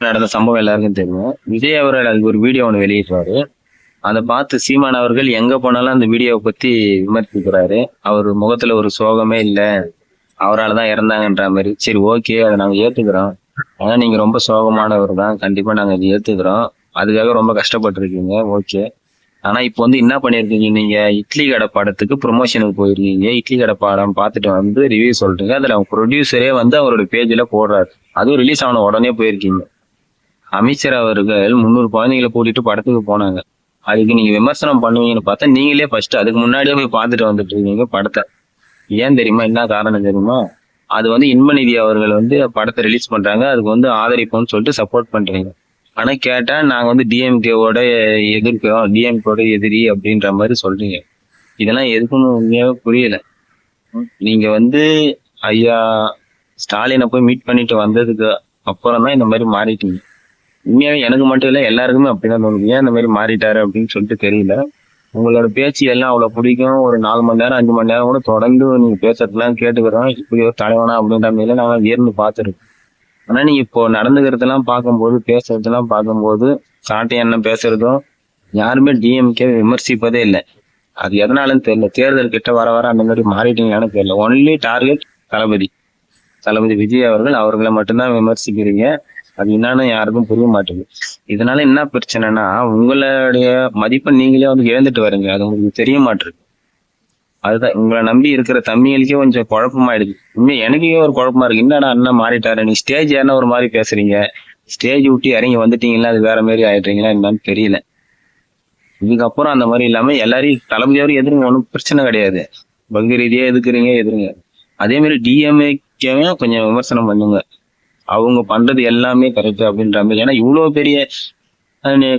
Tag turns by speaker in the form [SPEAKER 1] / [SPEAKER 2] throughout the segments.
[SPEAKER 1] நடந்த சம்பவம் எல்லாருக்கும் தெரியும். விஜய் அவர்கள் அதுக்கு ஒரு வீடியோ ஒன்று வெளியிட்டாரு. அதை பார்த்து சீமான் அவர்கள் எங்க போனாலும் அந்த வீடியோவை பத்தி விமர்சிக்கிறாரு. அவர் முகத்துல ஒரு சோகமே இல்லை, அவரால் தான் இறந்தாங்கன்ற மாதிரி. சரி, ஓகே, அதை நாங்க ஏத்துக்கிறோம். ஆனா நீங்க ரொம்ப சோகமானவர் தான், கண்டிப்பா நாங்க அதை ஏத்துக்கிறோம். அதுக்காக ரொம்ப கஷ்டப்பட்டிருக்கீங்க, ஓகே. ஆனா இப்போ வந்து என்ன பண்ணிருக்கீங்க, நீங்க இட்லி கடை படத்துக்கு ப்ரொமோஷனுக்கு போயிருக்கீங்க. இட்லி கடை படம் பார்த்துட்டு வந்து ரிவ்யூ சொல்றீங்க. அதுல ப்ரொடியூசரே வந்து அவரோட பேஜ்ல போடுறாரு. அதுவும் ரிலீஸ் ஆன உடனே போயிருக்கீங்க. அமைச்சர் அவர்கள் 300 குழந்தைகளை கூட்டிட்டு படத்துக்கு போனாங்க. அதுக்கு நீங்க விமர்சனம் பண்ணுவீங்கன்னு பார்த்தா நீங்களே ஃபர்ஸ்ட் அதுக்கு முன்னாடியே போய் பார்த்துட்டு வந்துட்டு இருக்கீங்க படத்தை. ஏன் தெரியுமா? என்ன காரணம் தெரியுமா? அது வந்து இன்பநிதி அவர்கள் வந்து படத்தை ரிலீஸ் பண்றாங்க, அதுக்கு வந்து ஆதரிப்போம்னு சொல்லிட்டு சப்போர்ட் பண்றீங்க. ஆனா கேட்டா நாங்க வந்து டிஎம்கேவோட எதிர்க்கிறோம், டிஎம்கேவோட எதிரி அப்படின்ற மாதிரி சொல்றீங்க. இதெல்லாம் எதுக்குன்னு உண்மையாவே புரியல. நீங்க வந்து ஐயா ஸ்டாலினை போய் மீட் பண்ணிட்டு வந்ததுக்கு அப்புறம் தான் இந்த மாதிரி மாறிட்டீங்க. உண்மையாவே எனக்கு மட்டும் இல்ல, எல்லாருக்குமே அப்படிதான் தோணுது. ஏன் இந்த மாதிரி மாறிட்டாரு அப்படின்னு சொல்லிட்டு தெரியல. உங்களோட பேச்சு எல்லாம் அவ்வளவு பிடிக்கும். ஒரு 4 மணி நேரம் 5 மணி நேரம் கூட தொடர்ந்து நீங்க பேசுறதுலாம் கேட்டுக்கிறோம். இப்படி ஒரு தலைவனா அப்படின்ற மாதிரிலாம் நாங்க வியர்ந்து பார்த்துருக்கோம். ஆனா நீங்க இப்போ நடந்துக்கிறதெல்லாம் பார்க்கும்போது, பேசுறதெல்லாம் பார்க்கும்போது, சாட்டை எண்ணம் பேசுறதும், யாருமே டிஎம்கே விமர்சிப்பதே இல்லை. அது எதனாலன்னு தெரியல. தேர்தல் கிட்ட வர வர அந்த மாதிரி மாறிட்டீங்கன்னு தெரியல. ஒன்லி டார்கெட் தளபதி தளபதி விஜய் அவர்களை மட்டும்தான் விமர்சிக்கிறீங்க. அது என்னன்னு யாருக்கும் புரிய மாட்டேங்குது. இதனால என்ன பிரச்சனைனா, உங்களுடைய மதிப்பை நீங்களே வந்து இழந்துட்டு வரீங்க. அது உங்களுக்கு தெரிய மாட்டிருக்கு. அதுதான் உங்களை நம்பி இருக்கிற தம்பிகளுக்கே கொஞ்சம் குழப்பமாயிடுது. உண்மை எனக்கே ஒரு குழப்பமா இருக்கு. என்னடா அண்ணன் மாறிட்டாரு, நீ ஸ்டேஜ் ஏன்னா ஒரு மாதிரி பேசுறீங்க, ஸ்டேஜ் விட்டு இறங்கி வந்துட்டீங்களா, அது வேற மாதிரி ஆயிடுறீங்களா என்னன்னு தெரியல. இதுக்கப்புறம் அந்த மாதிரி இல்லாம எல்லாரையும் தளபதியாரும் எதிர்ங்க, ஒன்றும் பிரச்சனை கிடையாது. பங்கு ரீதியா எதுக்குறீங்க, எதிர்ங்க. அதே மாதிரி டிஎம்ஏ கொஞ்சம் விமர்சனம் பண்ணுங்க. அவங்க பண்றது எல்லாமே கரெக்ட் அப்படின்ற மாதிரி. ஏன்னா இவ்வளவு பெரிய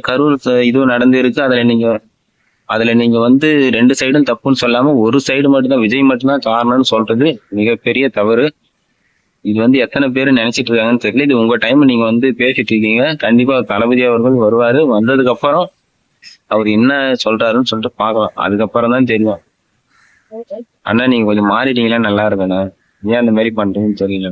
[SPEAKER 1] கரூர் இதுவும் நடந்து இருக்கு. அதுல நீங்க வந்து 2 சைடும் தப்புன்னு சொல்லாம ஒரு சைடு மட்டும்தான், விஜய் மட்டும்தான் காரணம்னு சொல்றது மிகப்பெரிய தவறு. இது வந்து எத்தனை பேர் நினைச்சிட்டு இருக்காங்கன்னு தெரியல. இது உங்க டைம், நீங்க வந்து பேசிட்டு இருக்கீங்க. கண்டிப்பா தளபதி அவர்கள் வருவாரு. வந்ததுக்கு அப்புறம் அவர் என்ன சொல்றாருன்னு சொல்லிட்டு பார்க்கலாம். அதுக்கப்புறம் தான் தெரியும். அண்ணா நீங்க கொஞ்சம் மாறிட்டீங்களா நல்லா இருக்கணும், ஏன் அந்த மாதிரி பண்றீங்கன்னு தெரியல.